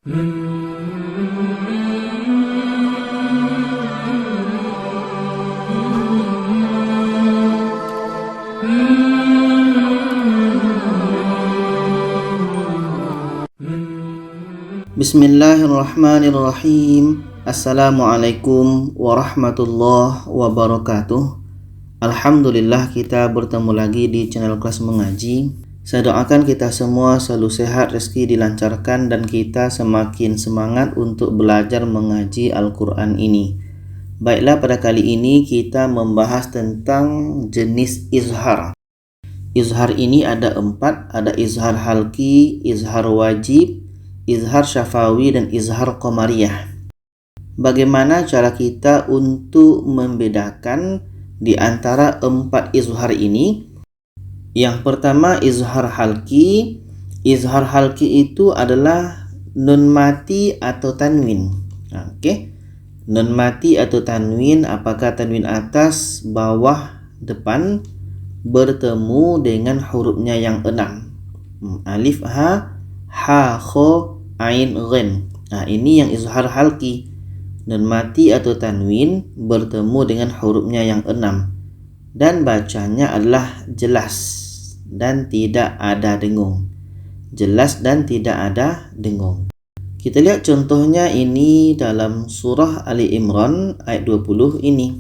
Bismillahirrahmanirrahim. Assalamualaikum warahmatullahi wabarakatuh. Alhamdulillah kita bertemu lagi di channel kelas mengaji. Saya doakan kita semua selalu sehat, rezeki dilancarkan, dan kita semakin semangat untuk belajar mengaji Al-Quran ini. Baiklah, pada kali ini kita membahas tentang jenis izhar. Izhar ini ada 4, ada izhar halki, izhar wajib, izhar syafawi, dan izhar qamariyah. Bagaimana cara kita untuk membedakan di antara 4 izhar ini? Yang pertama, izhar halki. Izhar halki itu adalah nun mati atau tanwin. Nun mati atau tanwin, apakah tanwin atas, bawah, depan, bertemu dengan hurufnya yang 6. Alif, ha, kho, ain, ghen. Nah, ini yang izhar halki. Nun mati atau tanwin bertemu dengan hurufnya yang 6. Dan bacanya adalah jelas dan tidak ada dengung. Jelas dan tidak ada dengung. Kita lihat contohnya ini dalam surah Ali Imran ayat 20 ini.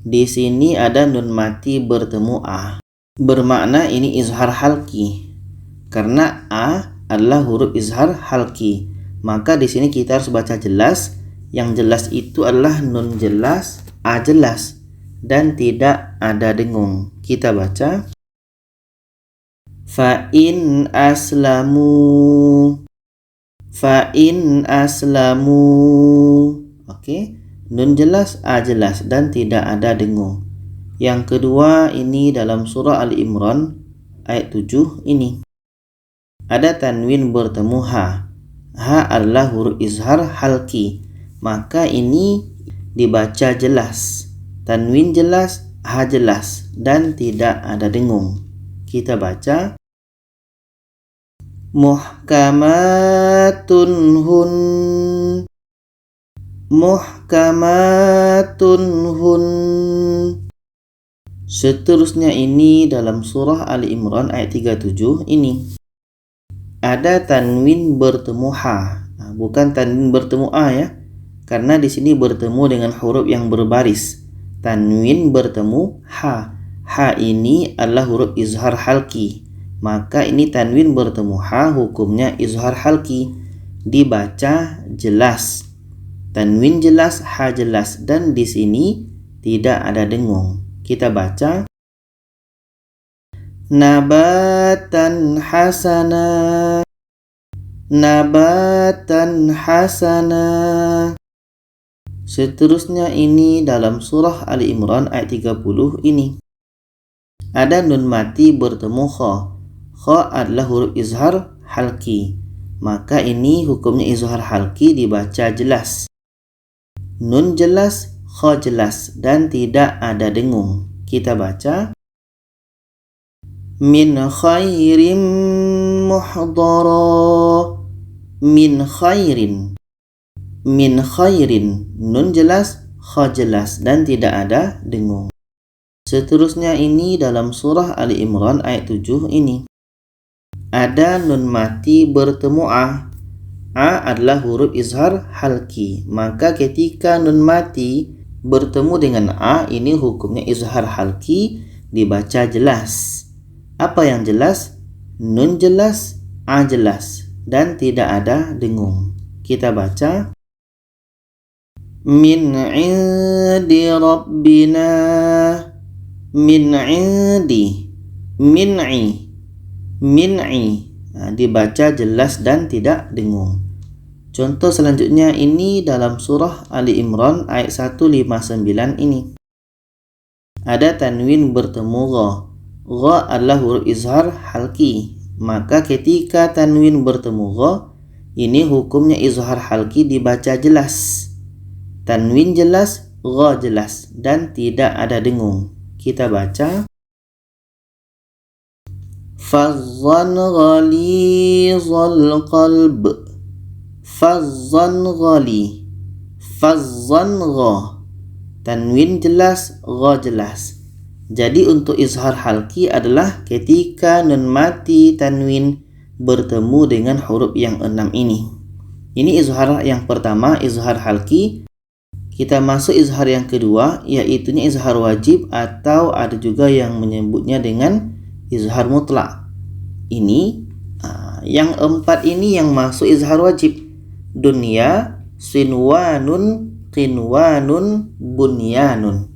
Di sini ada nun mati bertemu a. Bermakna ini izhar halki. Karena a adalah huruf izhar halki, maka di sini kita harus baca jelas. Yang jelas itu adalah nun jelas, a jelas, dan tidak ada dengung. Kita baca fa'in aslamu, fa'in aslamu. Nun jelas, a jelas, dan tidak ada dengung. Yang kedua ini dalam surah Ali Imran ayat 7 ini. Ada tanwin bertemu ha. Ha adalah huruf izhar halki, maka ini dibaca jelas. Tanwin jelas, ha jelas, dan tidak ada dengung. Kita baca muhkamatun hun, muhkamatun hun. Seterusnya ini dalam surah Ali Imran ayat 37 ini. Ada tanwin bertemu ha, bukan tanwin bertemu a ya, karena di sini bertemu dengan huruf yang berbaris. Tanwin bertemu ha. Ha ini adalah huruf izhar halki, maka ini tanwin bertemu ha, hukumnya izhar halki, dibaca jelas. Tanwin jelas, ha jelas, dan di sini tidak ada dengung. Kita baca nabatan hasana, nabatan hasana. Seterusnya ini dalam surah Ali Imran ayat 30 ini. Ada nun mati bertemu kha. Kha adalah huruf izhar halki, maka ini hukumnya izhar halki, dibaca jelas. Nun jelas, kha jelas, dan tidak ada dengung. Kita baca min khairin muhdara, min khairin, min khairin. Nun jelas, kha jelas, dan tidak ada dengung. Seterusnya ini dalam surah Ali Imran ayat 7 ini. Ada nun mati bertemu a. A adalah huruf izhar halki, maka ketika nun mati bertemu dengan a, ini hukumnya izhar halki, dibaca jelas. Apa yang jelas? Nun jelas, a jelas, dan tidak ada dengung. Kita baca min indi rabbina, min indi, min'i, min'i. Dibaca jelas dan tidak dengung. Contoh selanjutnya ini dalam surah Ali Imran ayat 159 ini. Ada tanwin bertemu gha. Gha adalah huruf izhar halki, maka ketika tanwin bertemu gha, ini hukumnya izhar halki, dibaca jelas. Tanwin jelas, gha jelas, dan tidak ada dengung. Kita baca fazzan ghalizal qalb, Fazzan ghali. Fazzan gha. Tanwin jelas, gha jelas. Jadi untuk izhar halki adalah ketika nun mati tanwin bertemu dengan huruf yang 6 ini. Ini izhar yang pertama, izhar halki. Kita masuk izhar yang kedua, yaitu izhar wajib atau ada juga yang menyebutnya dengan izhar mutlak. Ini yang 4 ini yang masuk izhar wajib. Dunya, sinwanun, qinwanun, bunyanun.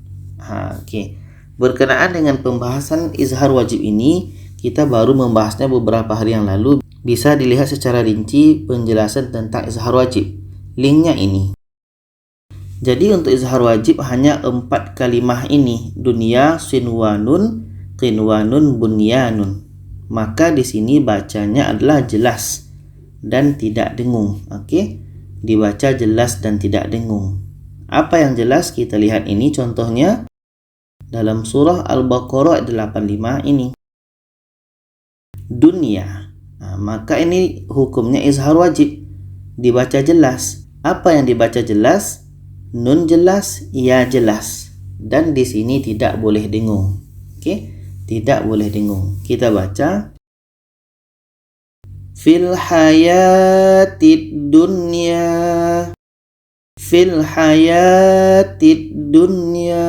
Oke. Berkenaan dengan pembahasan izhar wajib ini, kita baru membahasnya beberapa hari yang lalu. Bisa dilihat secara rinci penjelasan tentang izhar wajib. Linknya ini. Jadi untuk izhar wajib hanya 4 kalimah ini. Dunya, sinwanun, qinwanun, bunyanun. Maka di sini bacanya adalah jelas dan tidak dengung. Oke? Dibaca jelas dan tidak dengung. Apa yang jelas? Kita lihat ini contohnya dalam surah Al-Baqarah 85 ini. Dunia. Maka ini hukumnya izhar wajib. Dibaca jelas. Apa yang dibaca jelas? Nun jelas, ya jelas. Dan di sini tidak boleh dengung. Oke? Tidak boleh dengung. Kita baca. Fil hayatid dunya. Fil hayatid dunya.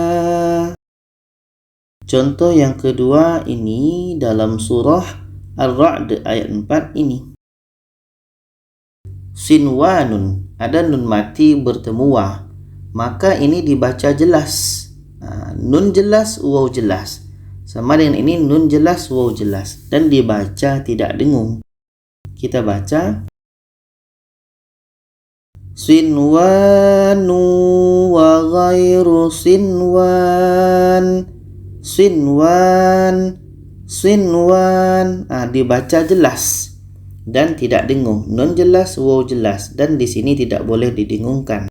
Contoh yang kedua ini dalam surah Ar-Ra'd ayat 4 ini. Sinwanun, ada nun mati bertemu wa. Maka ini dibaca jelas. Nun jelas, waw jelas. Sama dengan ini nun jelas, waw jelas. Dan dibaca tidak dengung. Kita baca. Sinwanu wa ghairu sinwan. Sinwan, sinwan. Dibaca jelas dan tidak dengung. Nun jelas, waw jelas, dan di sini tidak boleh didengungkan.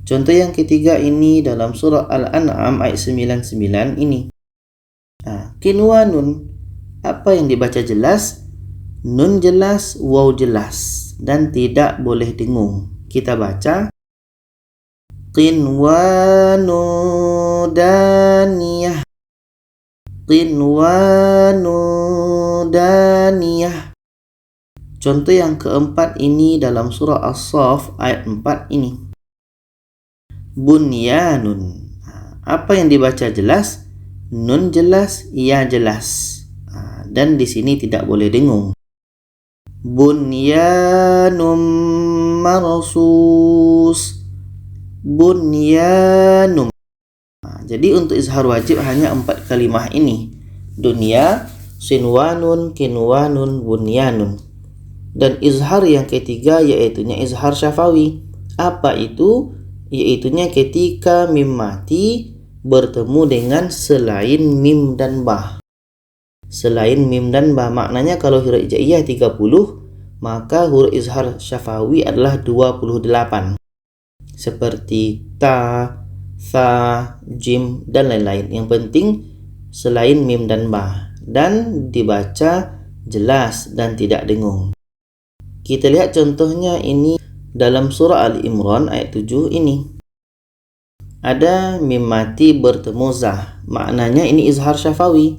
Contoh yang ketiga ini dalam surah Al-An'am ayat 99 ini. Qinwanun. Apa yang dibaca jelas? Nun jelas, waw jelas, dan tidak boleh dengung. Kita baca. Qinwanu daniyah. Qinwanu daniyah. Contoh yang keempat ini dalam surah As-Saff ayat 4 ini. Bunyanun. Apa yang dibaca jelas? Nun jelas, ya jelas. Dan di sini tidak boleh dengung. Bunyanum marsus. Bunyanum. Jadi untuk izhar wajib hanya 4 kalimah ini. Dunya, sinwanun, qinwanun, bunyanun. Dan izhar yang ketiga yaitunya izhar syafawi. Apa itu? Yaitunya ketika mim mati bertemu dengan selain mim dan ba. Selain mim dan ba, maknanya kalau huruf hijaiyah 30, maka huruf izhar syafawi adalah 28. Seperti ta, tha, jim, dan lain-lain. Yang penting selain mim dan ba, dan dibaca jelas dan tidak dengung. Kita lihat contohnya ini dalam surah Al-Imran ayat 7 ini. Ada mim mati bertemu zah. Maknanya ini izhar syafawi.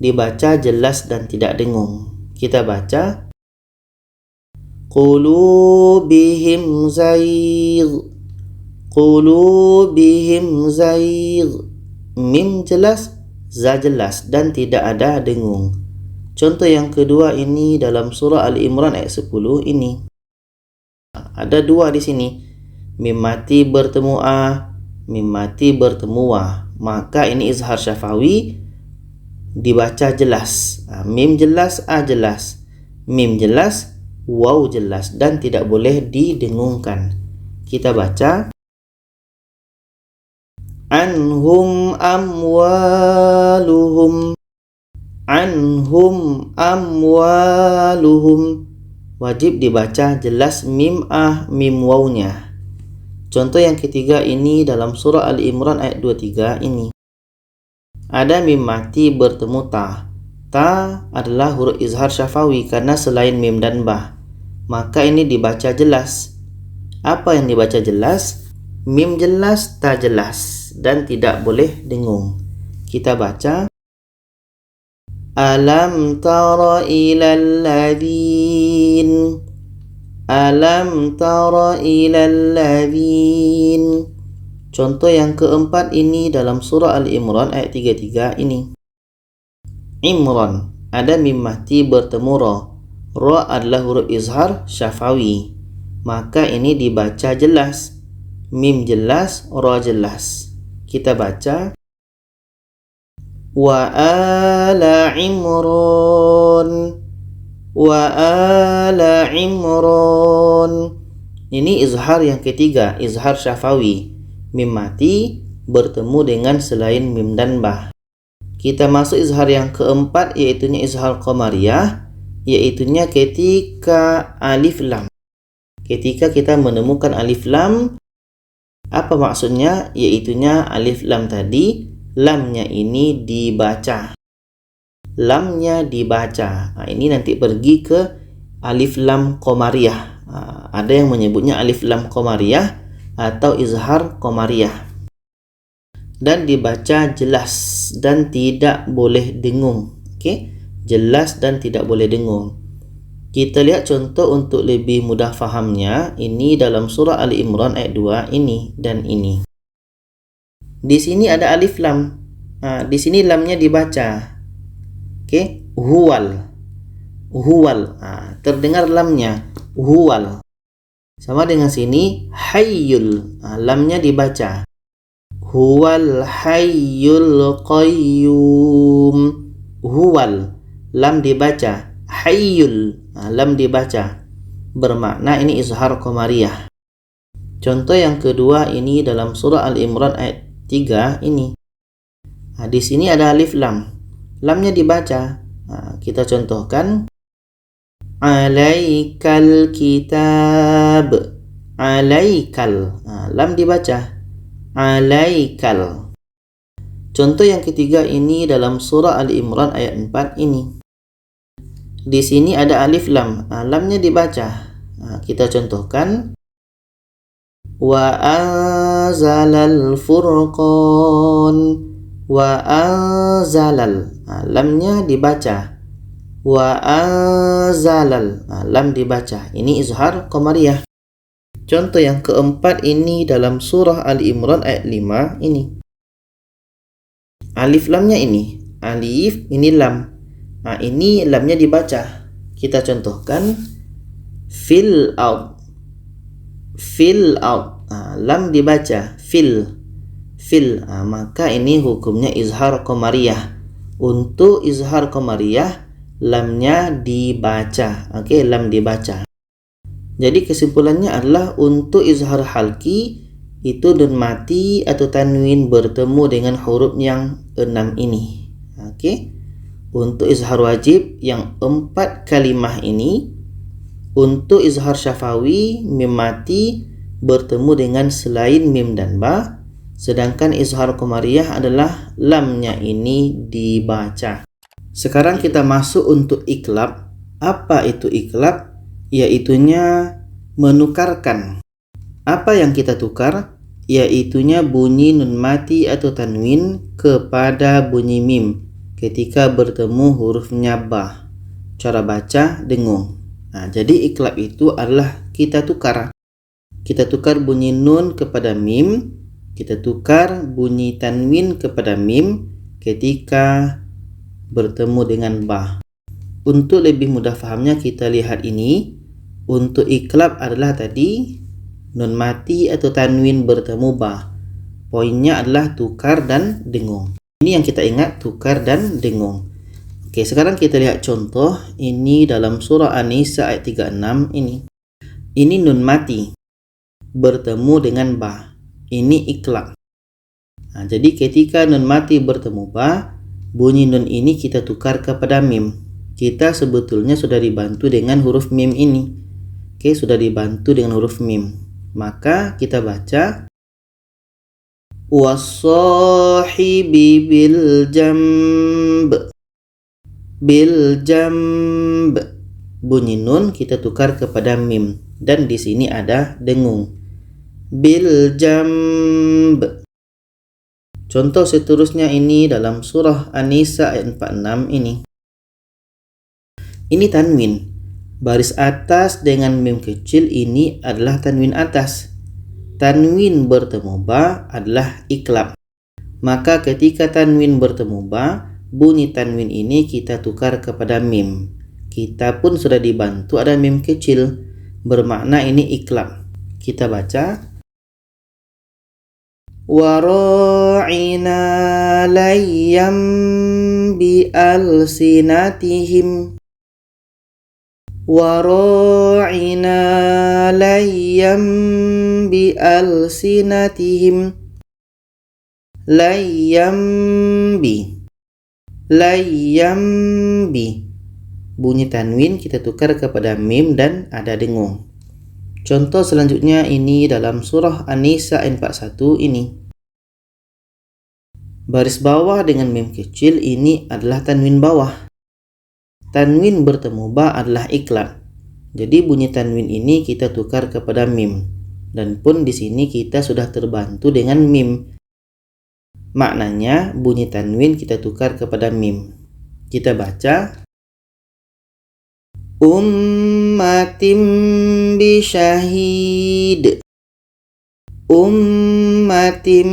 Dibaca jelas dan tidak dengung. Kita baca. Qulubihim zayg. Qulubihim zayg. Mim jelas, za jelas, dan tidak ada dengung. Contoh yang kedua ini dalam surah Al-Imran ayat 10 ini. Ada dua di sini. Mim mati bertemu a, mim mati bertemu wa. Maka ini izhar syafawi, dibaca jelas. Mim jelas, a jelas. Mim jelas, waw jelas, dan tidak boleh didengungkan. Kita baca. Anhum amwaluhum. Anhum amwaluhum. Wajib dibaca jelas mim ah, mim wawnya. Contoh yang ketiga ini dalam surah Al-Imran ayat 23 ini. Ada mim mati bertemu ta. Ta adalah huruf izhar syafawi karena selain mim dan ba. maka ini dibaca jelas. Apa yang dibaca jelas? Mim jelas, ta jelas, dan tidak boleh dengung. Kita baca Alam tara ilal ladhin. Alam tara ilal ladhin. Contoh yang keempat ini dalam surah Al-Imran ayat 33 ini. Imran, ada mim mati bertemu ra. Ra adalah huruf izhar syafawi, maka ini dibaca jelas. Mim jelas, ra jelas. Kita baca wa ala imran. Wa ala imran. Ini izhar yang ketiga, izhar syafawi. Mim mati bertemu dengan selain mim dan ba. Kita masuk izhar yang keempat, yaitunya izhar qamariyah, yaitunya ketika alif lam. Ketika kita menemukan alif lam, apa maksudnya? Yaitunya alif lam tadi, lamnya ini dibaca. Lamnya dibaca. Ini nanti pergi ke alif lam qamariyah. Ada yang menyebutnya alif lam qamariyah atau izhar qamariyah. Dan dibaca jelas dan tidak boleh dengung. Okey, jelas dan tidak boleh dengung. Kita lihat contoh untuk lebih mudah fahamnya. Ini dalam surah Ali Imran ayat 2 ini dan ini. Di sini ada alif lam. Di sini lamnya dibaca. Okey, huwal. Huwal. Terdengar lamnya huwal. Sama dengan sini hayyul. Lamnya dibaca. Huwal hayyul qayyum. Huwal, lam dibaca. Hayyul, lam dibaca. Bermakna ini izhar qamariyah. Contoh yang kedua ini dalam surah Al-Imran ayat 3 ini. Di sini ada alif lam. Lamnya dibaca. Kita contohkan alaikal kitab. Alaikal, lam dibaca. Alaikal. Contoh yang ketiga ini dalam surah Al-Imran ayat 4 ini. Di sini ada alif lam. Lamnya dibaca. Kita contohkan wa anzalal furqan. Wa anzalal. Lamnya dibaca. Wa anzalal. Lam dibaca. Ini izhar qamariyah. Contoh yang keempat ini dalam surah Al-Imran ayat 5 ini. Alif lamnya ini. Alif, ini lam. Ini lamnya dibaca. Kita contohkan fill out. Fill out. Lam dibaca. Fill. Fill. Maka ini hukumnya izhar qamariyah. Untuk izhar qamariyah, lamnya dibaca. Okey, lam dibaca. Jadi kesimpulannya adalah untuk izhar halki itu nun mati atau tanwin bertemu dengan huruf yang 6 ini. Okey. Untuk izhar wajib yang 4 kalimah ini, untuk izhar syafawi mim mati bertemu dengan selain mim dan ba, sedangkan izhar qamariyah adalah lamnya ini dibaca. Sekarang kita masuk untuk iklab. Apa itu iklab? Yaitunya menukarkan. Apa yang kita tukar? Yaitunya bunyi nun mati atau tanwin kepada bunyi mim ketika bertemu hurufnya ba. Cara baca dengung. Jadi iklab itu adalah kita tukar. Kita tukar bunyi nun kepada mim, kita tukar bunyi tanwin kepada mim ketika bertemu dengan ba. Untuk lebih mudah fahamnya kita lihat ini. Untuk iklab adalah tadi nun mati atau tanwin bertemu ba. Poinnya adalah tukar dan dengung. Ini yang kita ingat, tukar dan dengung. Oke, sekarang kita lihat contoh ini dalam surah An-Nisa ayat 36 ini. Ini nun mati bertemu dengan ba. Ini iklab. Jadi ketika nun mati bertemu ba, bunyi nun ini kita tukar kepada mim. Kita sebetulnya sudah dibantu dengan huruf mim ini. Oke, sudah dibantu dengan huruf mim. Maka kita baca was-sahibi bil jamb. Bil jamb. Bunyi nun kita tukar kepada mim dan di sini ada dengung. Bil jamb. Contoh seterusnya ini dalam surah An-Nisa ayat 46 ini. Ini tanwin. Baris atas dengan mim kecil ini adalah tanwin atas. Tanwin bertemu ba adalah iklab. Maka ketika tanwin bertemu ba, bunyi tanwin ini kita tukar kepada mim. Kita pun sudah dibantu ada mim kecil, bermakna ini iklab. Kita baca. Wara'ina layyam bi alsinatihim. Wara'ina layyam bi alsinatihim. Layyambi. Layyambi. Bunyi tanwin kita tukar kepada mim dan ada dengung. Contoh selanjutnya ini dalam surah An-Nisa ayat 41 ini. Baris bawah dengan mim kecil ini adalah tanwin bawah. Tanwin bertemu ba adalah iklab. Jadi bunyi tanwin ini kita tukar kepada mim. Dan pun di sini kita sudah terbantu dengan mim. Maknanya bunyi tanwin kita tukar kepada mim. Kita baca. Ummatim bi syahid. Ummatim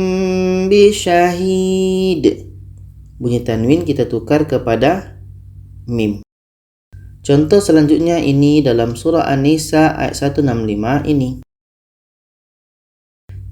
bi syahid. Bunyi tanwin kita tukar kepada mim. Contoh selanjutnya ini dalam surah An-Nisa ayat 165 ini.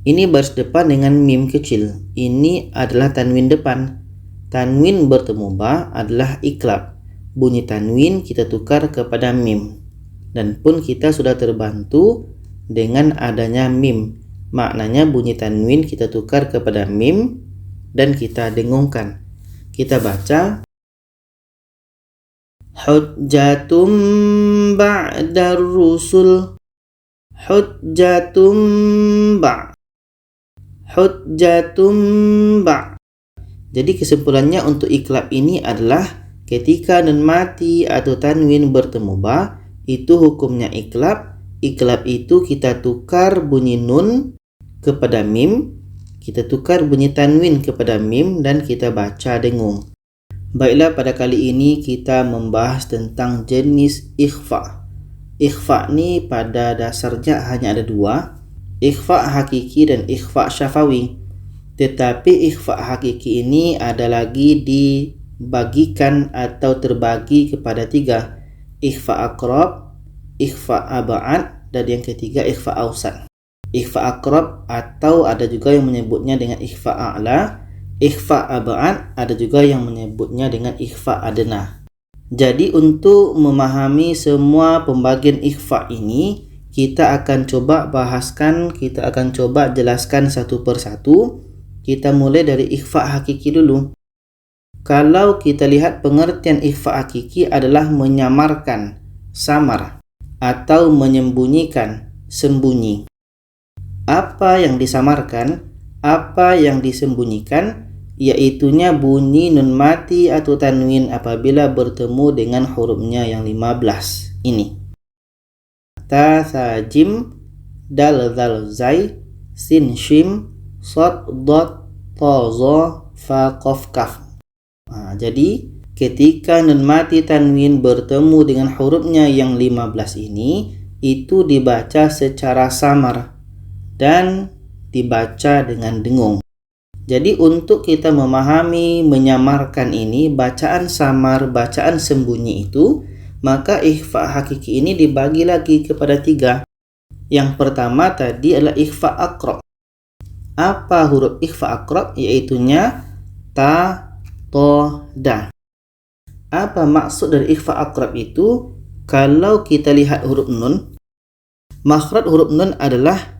Ini baris depan dengan mim kecil. Ini adalah tanwin depan. Tanwin bertemu ba adalah iklab. Bunyi tanwin kita tukar kepada mim. Dan pun kita sudah terbantu dengan adanya mim. Maknanya bunyi tanwin kita tukar kepada mim dan kita dengungkan. Kita baca. Hujjatum ba'dar rusul. Hujjatum Hujjatum ba'. Jadi kesimpulannya untuk iklab ini adalah ketika nun mati atau tanwin bertemu ba, itu hukumnya iklab. Iklab itu kita tukar bunyi nun kepada mim, kita tukar bunyi tanwin kepada mim dan kita baca dengung. Baiklah, pada kali ini kita membahas tentang jenis ikhfa. Ikhfa ini pada dasarnya hanya ada dua, ikhfa hakiki dan ikhfa syafawi. Tetapi ikhfa hakiki ini ada lagi dibagikan atau terbagi kepada tiga. Ikhfa aqrab, ikhfa ab'ad, dan yang ketiga ikhfa awsat. Ikhfa aqrab atau ada juga yang menyebutnya dengan ikhfa a'la, ikhfa ab'ad ada juga yang menyebutnya dengan ikhfa adna. Jadi untuk memahami semua pembagian ikhfa ini, kita akan coba bahaskan, kita akan coba jelaskan satu persatu. Kita mulai dari ikhfa hakiki dulu. Kalau kita lihat pengertian ikhfa hakiki adalah menyamarkan, samar, atau menyembunyikan, sembunyi. Apa yang disamarkan, apa yang disembunyikan, yaitunya bunyi nun mati atau tanwin apabila bertemu dengan hurufnya yang 15 ini. Ta, tha, jim, dal, zal, zai, sin, shim, sod, dot, to, zo, fa, qaf, kaf. Jadi ketika nun mati tanwin bertemu dengan hurufnya yang 15 ini, itu dibaca secara samar dan dibaca dengan dengung. Jadi untuk kita memahami menyamarkan ini, bacaan samar, bacaan sembunyi itu, maka ikhfa hakiki ini dibagi lagi kepada tiga. Yang pertama tadi adalah ikhfa aqrab. Apa huruf ikhfa aqrab? Yaitunya ta, to, da. Apa maksud dari ikhfa aqrab itu? Kalau kita lihat huruf nun, makhraj huruf nun adalah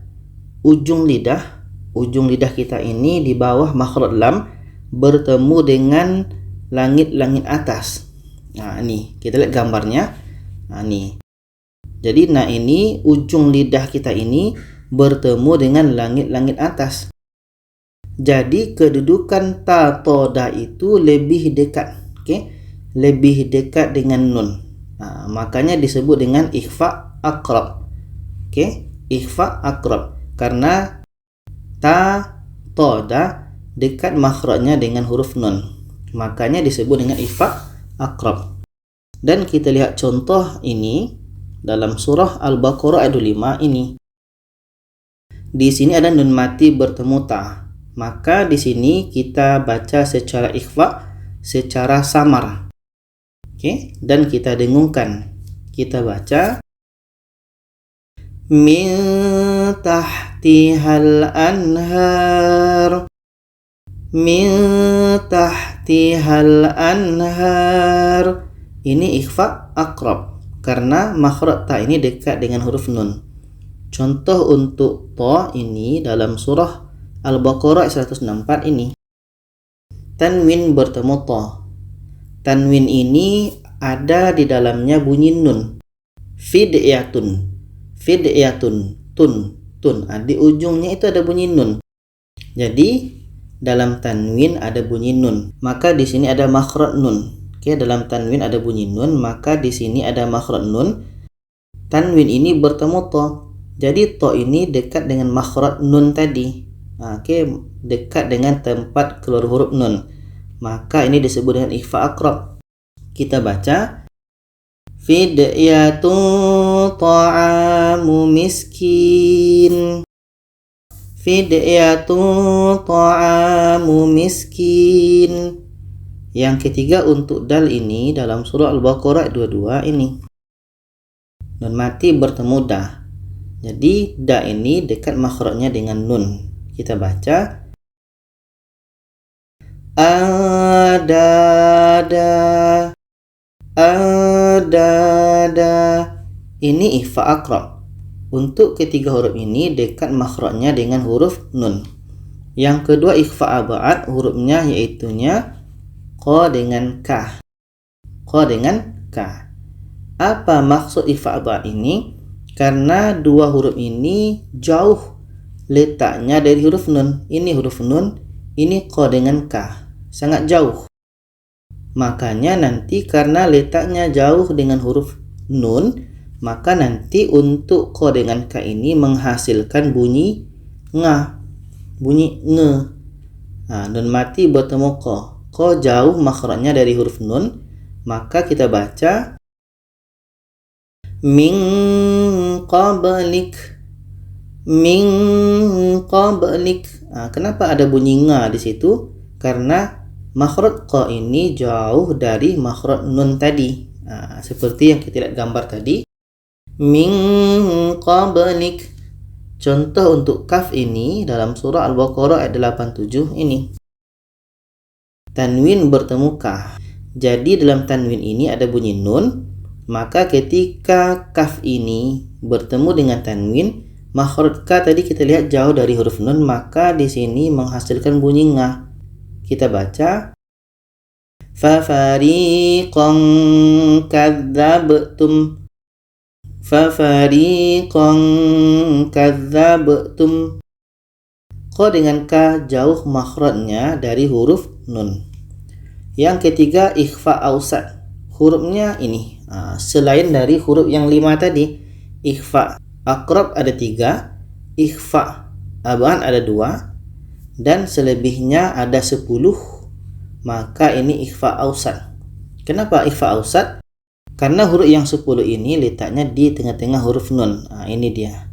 ujung lidah. Ujung lidah kita ini di bawah makhraj lam bertemu dengan langit-langit atas. Nah, ini kita lihat gambarnya. Nah, ini. Jadi, ini ujung lidah kita ini bertemu dengan langit-langit atas. Jadi, kedudukan ta, to, da itu lebih dekat. Lebih dekat dengan nun. Nah, makanya disebut dengan ikhfa aqrab. Oke, ikhfa aqrab karena ta, to, da dekat makhrajnya dengan huruf nun. Makanya disebut dengan ikhfa aqrab. Dan kita lihat contoh ini dalam surah Al-Baqarah ayat 25 ini. Di sini ada nun mati bertemu ta. Maka di sini kita baca secara ikhfa, secara samar. Oke, dan kita dengungkan. Kita baca min tahtihal anhar. Min tahtihal anhar. Ini ikhfa aqrab karena makhraj ta ini dekat dengan huruf nun. Contoh untuk to ini dalam surah Al-Baqarah 164 ini. Tanwin bertemu to. Tanwin ini ada di dalamnya bunyi nun. Fidyatun. Fidyatun. Tun. Tun. Di ujungnya itu ada bunyi nun. Jadi dalam tanwin ada bunyi nun. Maka di sini ada makhraj nun. Oke, dalam tanwin ada bunyi nun, maka di sini ada makhraj nun. Tanwin ini bertemu to. Jadi to ini dekat dengan makhraj nun tadi. Oke, dekat dengan tempat keluar huruf nun. Maka ini disebut dengan ikhfa aqrab. Kita baca fidyatun ta'amu miskin. Fidyatun ta'amu miskin. Yang ketiga untuk dal ini dalam surah Al-Baqarah 22 ini. Nun mati bertemu da. Jadi da ini dekat makhrajnya dengan nun. Kita baca adada. Adada. Ini ikhfa aqrab. Untuk ketiga huruf ini dekat makhrajnya dengan huruf nun. Yang kedua ikhfa abad, hurufnya yaitunya qa dengan ka. Qa dengan ka. Apa maksud ikhfa abad ini? Karena dua huruf ini jauh letaknya dari huruf nun. Ini huruf nun, ini qa dengan ka. Sangat jauh. Makanya nanti karena letaknya jauh dengan huruf nun, maka nanti untuk qa dengan ka ini menghasilkan bunyi nga. Bunyi nge. Nah, nun mati bertemu qa. Qa jauh makhrajnya dari huruf nun, maka kita baca min qablik. Min qablik. Kenapa ada bunyi nga di situ? Karena makhraj qa ini jauh dari makhraj nun tadi. Seperti yang kita lihat gambar tadi. Min qablik. Contoh untuk kaf ini dalam surah Al-Baqarah ayat 87 ini. Tanwin bertemu kaf. Jadi dalam tanwin ini ada bunyi nun. Maka ketika kaf ini bertemu dengan tanwin, makhraj ka tadi kita lihat jauh dari huruf nun, maka di sini menghasilkan bunyi nga. Kita baca fa fariqan kadzabtum. Fa fariqan kadzabtum. Qa dengan ka jauh makhrajnya dari huruf nun. Yang ketiga ikhfa ausat. Hurufnya ini selain dari huruf yang 5 tadi. Ikhfa aqrab ada 3, ikhfa abad ada 2, dan selebihnya ada 10. Maka ini ikhfa ausat. Kenapa ikhfa ausat? Karena huruf yang 10 ini letaknya di tengah-tengah huruf nun. Ini dia.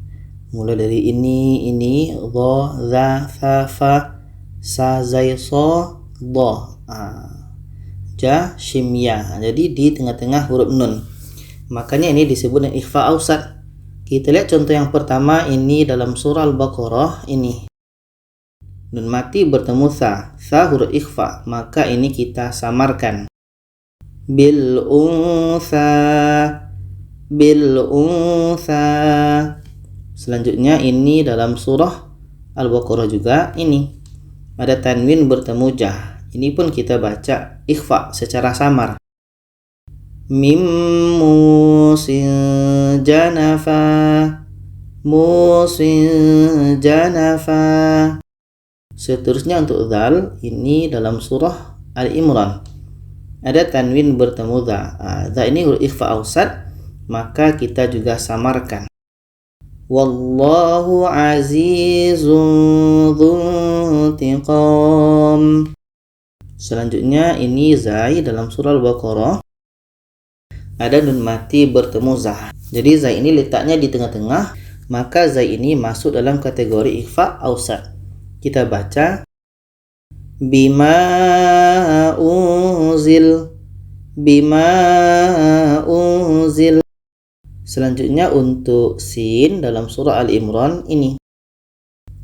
Mulai dari ini, dha, za, fa, fa, sa, zai, so, dha. Ja, shim, ya. Jadi di tengah-tengah huruf nun. Makanya ini disebut dengan ikhfa ausat. Kita lihat contoh yang pertama ini dalam surah Al-Baqarah ini. Nun mati bertemu sa. Sa huruf ikhfa. Maka ini kita samarkan. Bil unsa. Bil unsa. Selanjutnya ini dalam surah Al-Baqarah juga ini. Ada tanwin bertemu jah. Ini pun kita baca ikhfa secara samar. Mim musin janafa. Musin janafa. Seterusnya untuk dzal ini dalam surah Al-Imran. ada tanwin bertemu dha. Dha ini huruf ikhfa ausat, maka kita juga samarkan. Wallahu azizun dzuntiqam. Selanjutnya ini zai dalam surah Al-Baqarah ada nun mati bertemu zah. Jadi zai ini letaknya di tengah-tengah, maka zai ini masuk dalam kategori ikhfa ausat. Kita baca bima unzil. Selanjutnya untuk sin dalam surah Al-Imran ini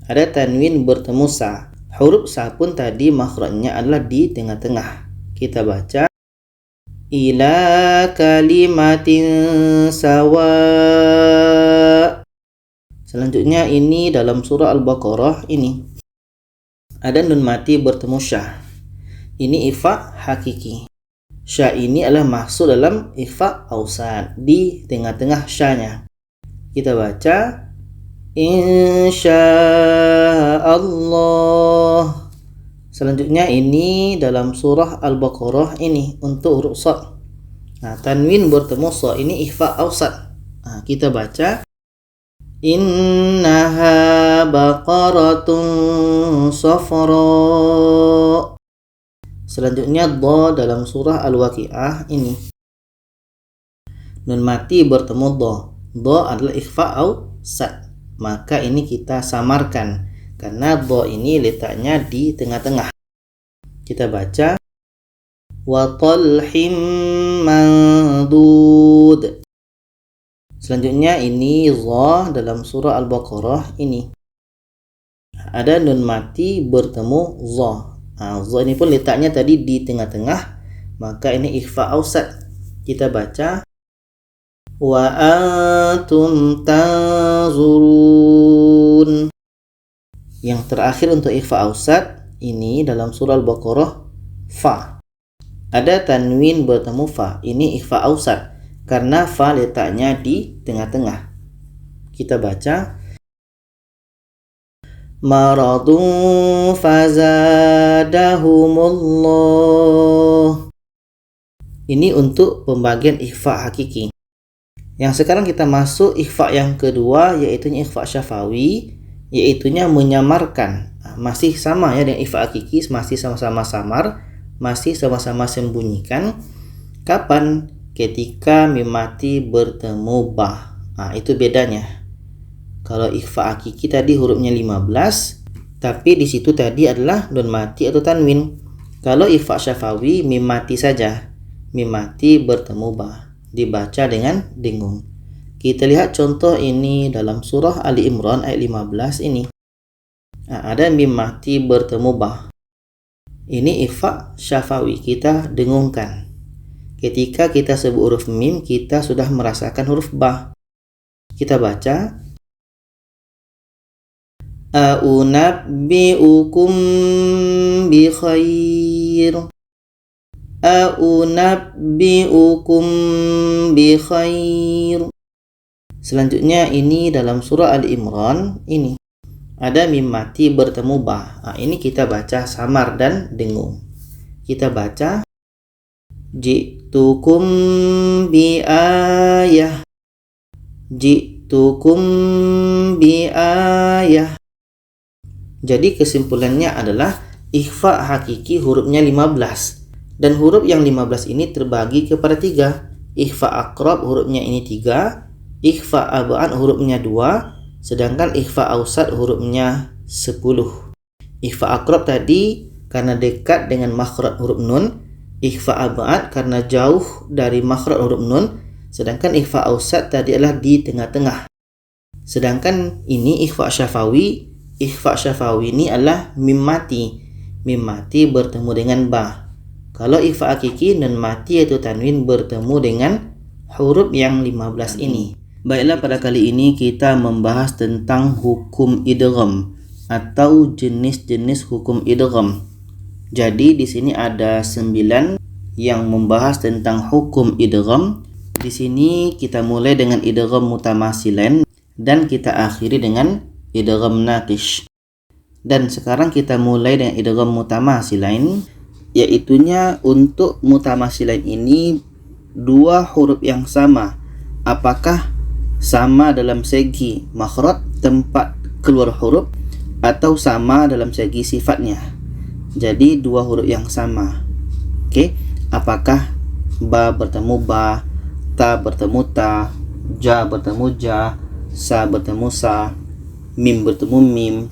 ada tanwin bertemu sa. Huruf sa pun tadi makhrajnya adalah di tengah-tengah. Kita baca ila kalimatin sawa. Selanjutnya ini dalam surah Al-Baqarah ini ada nun mati bertemu syah. Ini ikhfa hakiki. Syah ini adalah masuk dalam ikhfa ausat, di tengah-tengah syahnya. Kita baca insyaallah. Selanjutnya ini dalam surah Al-Baqarah ini untuk huruf shad. Tanwin bertemu shad ini ikhfa ausat. Kita baca innaha baqaratun safra. Selanjutnya dha dalam surah Al-Waqiah ini nun mati bertemu dha. Dha adalah ikhfa ausat, maka ini kita samarkan karena dha ini letaknya di tengah-tengah. Kita baca wa talhim mandud. Selanjutnya ini dha dalam surah Al-Baqarah ini ada nun mati bertemu dha. Dha ini pun letaknya tadi di tengah-tengah, maka ini ikhfa ausat. Kita baca wa antum tanzurun. Yang terakhir untuk ikhfa ausat ini dalam surah Al-Baqarah fa. Ada tanwin bertemu fa. Ini ikhfa ausat karena fa letaknya di tengah-tengah. Kita baca maradun fazadahumullah. Ini untuk pembagian ikhfa hakiki. Yang sekarang kita masuk ikhfa yang kedua, yaitu ikhfa syafawi, yaitunya menyamarkan. Masih sama ya dengan ikhfa hakiki, masih sama-sama samar, masih sama-sama sembunyikan. Kapan? Ketika mim mati bertemu ba. Itu bedanya. Kalau ikhfa hakiki tadi hurufnya 15, tapi di situ tadi adalah nun mati atau tanwin. Kalau ikhfa syafawi mim mati saja. Mim mati bertemu ba. Dibaca dengan dengung. Kita lihat contoh ini dalam surah Ali Imran ayat 15 ini. Ada mim mati bertemu ba. Ini ikhfa syafawi, kita dengungkan. Ketika kita sebut huruf mim, kita sudah merasakan huruf ba. Kita baca A'unabbi'ukum bi khair. A'unabbi'ukum bi khair. Selanjutnya ini dalam surah Al-Imran ini ada mim mati bertemu ba. Ini kita baca samar dan dengung. Kita baca ji'tukum bi ayah. Ji'tukum bi ayah. Jadi kesimpulannya adalah ikhfa hakiki hurufnya 15. Dan huruf yang 15 ini terbagi kepada 3. Ikhfa aqrab hurufnya ini 3. Ikhfa ab'ad hurufnya 2. Sedangkan ikhfa ausat hurufnya 10. Ikhfa aqrab tadi karena dekat dengan makhraj huruf nun. Ikhfa ab'ad karena jauh dari makhraj huruf nun. Sedangkan ikhfa ausat tadi adalah di tengah-tengah. Sedangkan ini ikhfa syafawi. Ikhfa syafawi ini adalah mim mati. Mim mati bertemu dengan ba. Kalau ikhfa hakiki nun mati atau tanwin bertemu dengan huruf yang 15 ini. Baiklah, pada kali ini kita membahas tentang hukum idgham atau jenis-jenis hukum idgham. Jadi di sini ada 9 yang membahas tentang hukum idgham. Di sini kita mulai dengan idgham mutamatsilin dan kita akhiri dengan idgham naqish. Dan sekarang kita mulai dengan idgham mutamatsilin. yaitunya untuk mutamasilain ini dua huruf yang sama. Apakah sama dalam segi makhraj, tempat keluar huruf, atau sama dalam segi sifatnya? Jadi dua huruf yang sama. Oke, apakah ba bertemu ba, ta bertemu ta, ja bertemu ja, sa bertemu sa, mim bertemu mim,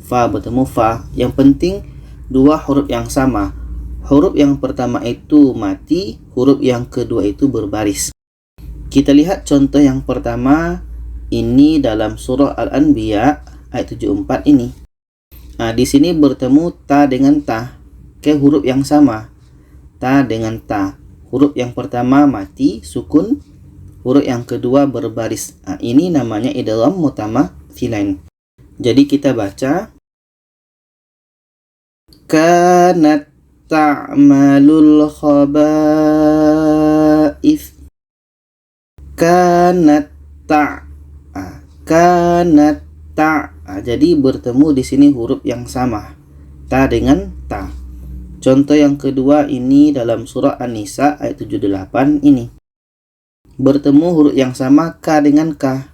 fa bertemu fa. Yang penting dua huruf yang sama. Huruf yang pertama itu mati, huruf yang kedua itu berbaris. Kita lihat contoh yang pertama ini dalam surah Al-Anbiya ayat 74 ini. Nah, di sini bertemu ta dengan ta, ke huruf yang sama. Ta dengan ta. Huruf yang pertama mati, sukun. Huruf yang kedua berbaris. Nah, ini namanya idgham mutamathilain. Jadi kita baca kanat ta'malul khaba'ith. Kanat ta. Kanat ta. Jadi bertemu di sini huruf yang sama. Ta dengan ta. Contoh yang kedua ini dalam surah An-Nisa ayat 78 ini. Bertemu huruf yang sama ka dengan ka.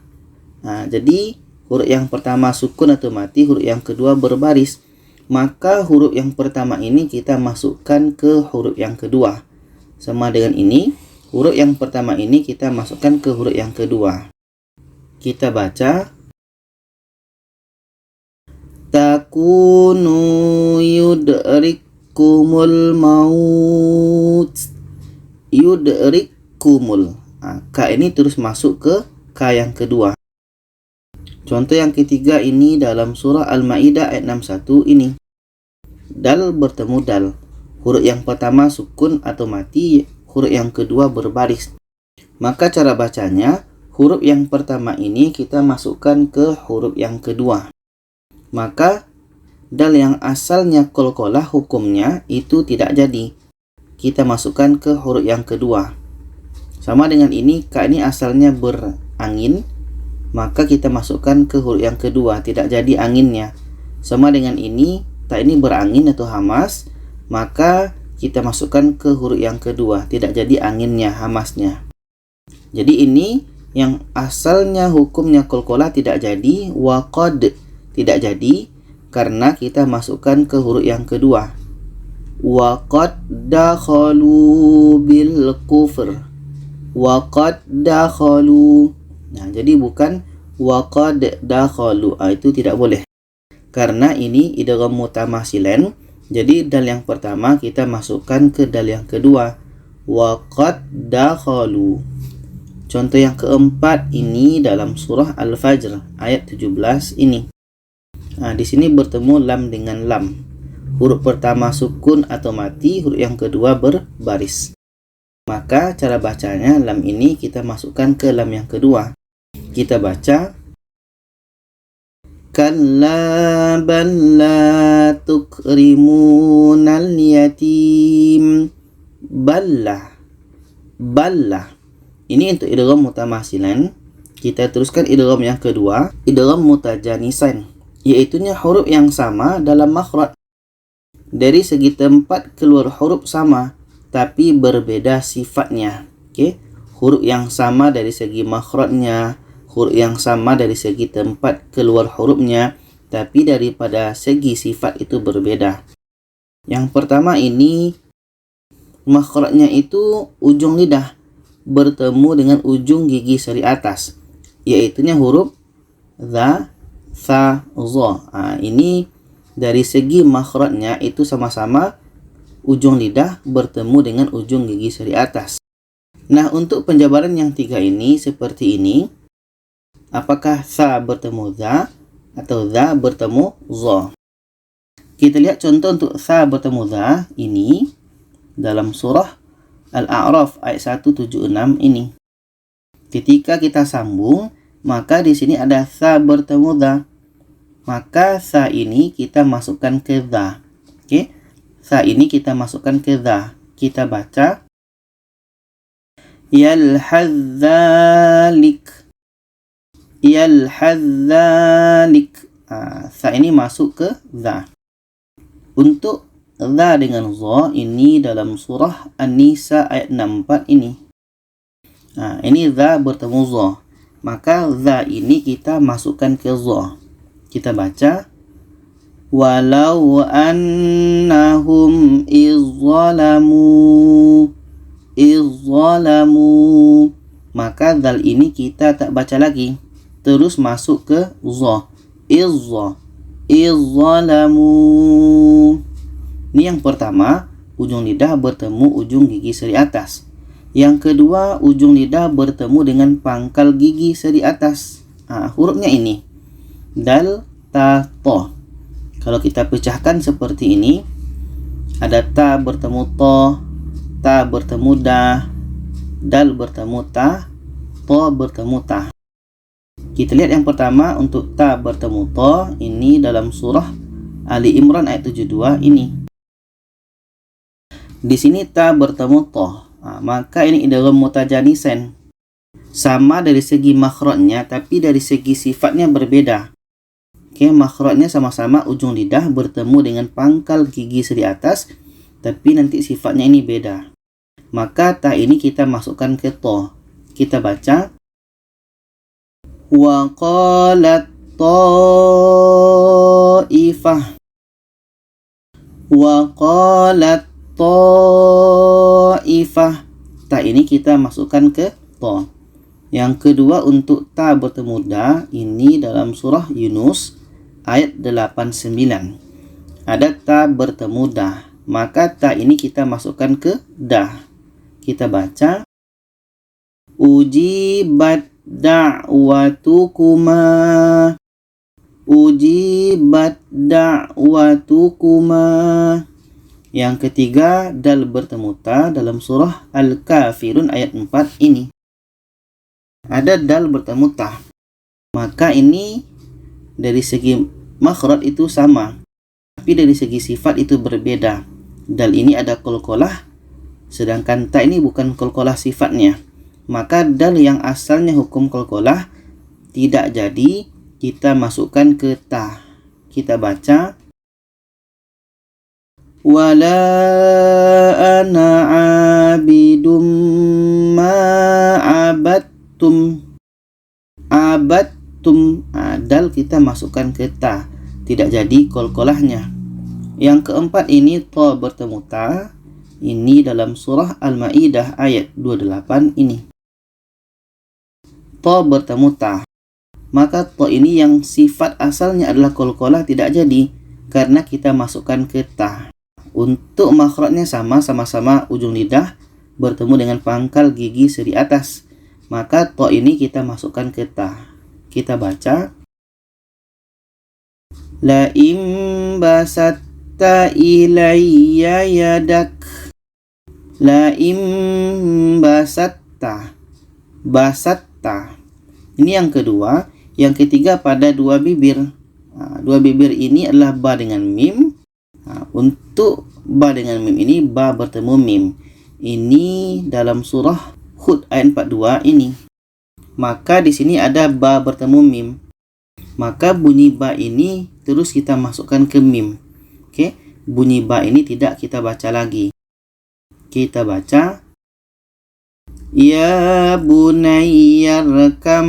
Nah, jadi huruf yang pertama sukun atau mati, huruf yang kedua berbaris. Maka huruf yang pertama ini kita masukkan ke huruf yang kedua. Sama dengan ini, huruf yang pertama ini kita masukkan ke huruf yang kedua. Kita baca takunu yudrikumul maut. Yudrikumul. Ka ini terus masuk ke ka yang kedua. Contoh yang ketiga ini dalam surah Al-Maidah ayat 61 ini. Dal bertemu dal. Huruf yang pertama sukun atau mati, huruf yang kedua berbaris. Maka cara bacanya, huruf yang pertama ini kita masukkan ke huruf yang kedua. Maka dal yang asalnya qalqalah hukumnya itu tidak jadi. Kita masukkan ke huruf yang kedua. Sama dengan ini, ka ini asalnya berangin, maka kita masukkan ke huruf yang kedua, tidak jadi anginnya. Sama dengan ini, ta ini berangin atau hamas, maka kita masukkan ke huruf yang kedua, tidak jadi anginnya, hamasnya. Jadi ini yang asalnya hukumnya qalqalah tidak jadi, waqad tidak jadi, karena kita masukkan ke huruf yang kedua. Waqad dakhalu bil kufr. Waqad dakhalu. Nah, jadi bukan waqad dakhalu. Itu tidak boleh. Karena ini idgham mutamathilain. Jadi dal yang pertama kita masukkan ke dal yang kedua. Waqad dakhalu. Contoh yang keempat ini dalam surah Al-Fajr ayat 17 ini. Nah, di sini bertemu lam dengan lam. Huruf pertama sukun atau mati, huruf yang kedua berbaris. Maka cara bacanya lam ini kita masukkan ke lam yang kedua. Kita baca kalla bal la tukrimunal yatim. Balla. Balla. Ini untuk idgham mutamathilain. Kita teruskan idgham yang kedua, idgham mutajanisain, yaitunya huruf yang sama dalam makhraj. Dari segi tempat keluar huruf sama, tapi berbeda sifatnya. Oke, huruf yang sama dari segi makhrajnya, huruf yang sama dari segi tempat keluar hurufnya, tapi daripada segi sifat itu berbeda. Yang pertama ini makhrajnya itu ujung lidah bertemu dengan ujung gigi seri atas, yaitunya huruf za, sa, za. Ini dari segi makhrajnya itu sama-sama ujung lidah bertemu dengan ujung gigi seri atas. Nah, untuk penjabaran yang tiga ini seperti ini. Apakah sa bertemu za atau za bertemu za? Kita lihat contoh untuk sa bertemu za ini dalam surah Al-A'raf ayat 176 ini. Ketika kita sambung, maka di sini ada sa bertemu za. Maka sa ini kita masukkan ke za. Oke. Sa ini kita masukkan ke za. Kita baca yalhadzalik. Yalhadzalik. Sa ini masuk ke za. Untuk za dengan za ini dalam surah An-Nisa ayat 64 ini. Ini za bertemu za. Maka za ini kita masukkan ke za. Kita baca walau annahum izzalamu. Maka zal ini kita tak baca lagi, terus masuk ke za. Izzalamu. Ini yang pertama, ujung lidah bertemu ujung gigi seri atas. Yang kedua, ujung lidah bertemu dengan pangkal gigi seri atas. Hurufnya ini dal, ta, to. Kalau kita pecahkan seperti ini, ada ta bertemu to, ta bertemu da, dal bertemu ta, to bertemu ta. Kita lihat yang pertama, untuk ta bertemu to, ini dalam surah Ali Imran ayat 72 ini. Di sini ta bertemu to, maka ini idgham mutajanisen. Sama dari segi makhrajnya, tapi dari segi sifatnya berbeda. Makhrajnya sama-sama ujung lidah bertemu dengan pangkal gigi seri atas, tapi nanti sifatnya ini beda. Maka ta ini kita masukkan ke to. Kita baca wa qalat ta'ifah. Wa qalat ta'ifah. Ta ini kita masukkan ke to. Yang kedua, untuk ta bertemu da, ini dalam surah Yunus ayat 89. Ada ta bertemu da, maka ta ini kita masukkan ke da. Kita baca ujibat da'watukuma. Ujibat da'watukuma. Yang ketiga, dal bertemu ta dalam surah Al-Kafirun ayat 4 ini. Ada dal bertemu ta. Maka ini dari segi makhraj itu sama, tapi dari segi sifat itu berbeda. Dal ini ada qalqalah, sedangkan ta ini bukan qalqalah sifatnya. Maka dal yang asalnya hukum qalqalah tidak jadi kita masukkan ke ta. Kita baca wala ana abidum ma abattum. Dal kita masukkan ke ta, tidak jadi qalqalahnya. Yang keempat, ini ta bertemu ta, ini dalam surah Al-Maidah ayat 28 ini. Ta bertemu ta, maka ta ini yang sifat asalnya adalah qalqalah tidak jadi karena kita masukkan ke ta. Untuk makhrajnya sama-sama ujung lidah bertemu dengan pangkal gigi seri atas, maka ta ini kita masukkan ke ta. Kita baca la im basatta ilayya yadak. La im basatta. Ini yang kedua. Yang ketiga pada dua bibir. Dua bibir ini adalah ba dengan mim. Untuk ba dengan mim ini, ba bertemu mim. Ini dalam surah Hud ayat 42 ini. Maka di sini ada ba bertemu mim. Maka bunyi ba ini terus kita masukkan ke mim. Bunyi ba ini tidak kita baca lagi. Kita baca ya bunayyarkam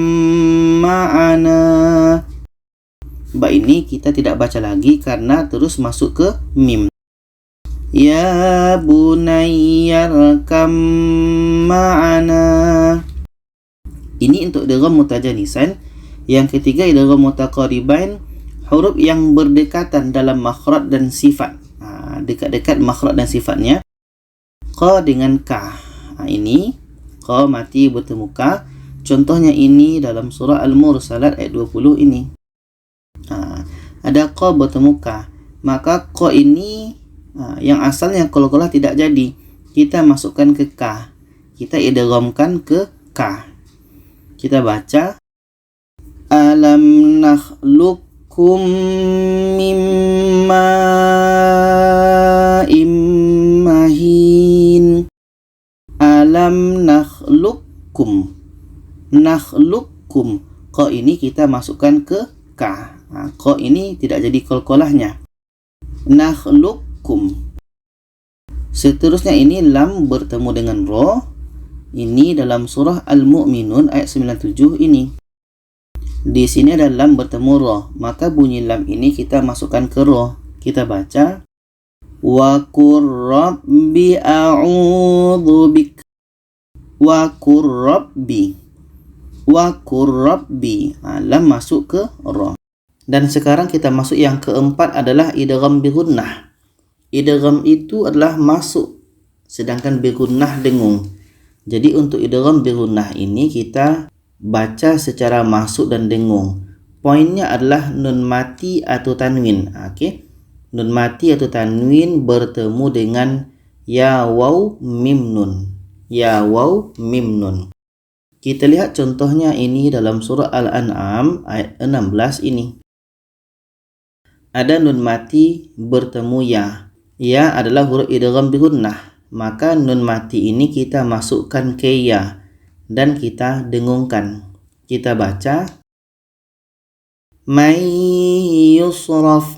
ma'ana. Ba ini kita tidak baca lagi karena terus masuk ke mim. Ya bunayyarkam ma'ana. Ini untuk idgham mutajanisan. Yang ketiga, idgham mutaqaribain, huruf yang berdekatan dalam makhraj dan sifat. Dekat-dekat makhraj dan sifatnya. Qa dengan ka. Ini qa mati bertemu ka. Contohnya ini dalam surah Al-Mursalat ayat 20 ini. Ada qa bertemu ka. Maka qa ini yang asalnya qalqalah tidak jadi. Kita masukkan ke ka. Kita idghamkan ke ka. Kita baca alam nakhluqkum mimma immahin. Alam nakhluqkum. Qa ini kita masukkan ke ka. Qa ini tidak jadi qalqalahnya. Nakhluqkum. Seterusnya ini lam bertemu dengan ro. Ini dalam surah Al-Mu'minun ayat 97 ini. Di sini ada lam bertemu ro, maka bunyi lam ini kita masukkan ke ro. Kita baca wa qur rabbi a'udzu bik. Wa qur rabbi. Wa qur rabbi. Lam masuk ke ro. Dan sekarang kita masuk yang keempat adalah idgham bi gunnah. Idgham itu adalah masuk, sedangkan bi gunnah dengung. Jadi untuk idgham bi gunnah ini kita baca secara masuk dan dengung. Poinnya adalah nun mati atau tanwin. Oke. Nun mati atau tanwin bertemu dengan ya waw mim nun. Ya waw mim nun. Kita lihat contohnya ini dalam surah Al-An'am ayat 16 ini. Ada nun mati bertemu ya. Ya adalah huruf idgham bi gunnah. Maka nun mati ini kita masukkan ke ya dan kita dengungkan. Kita baca may yusraf.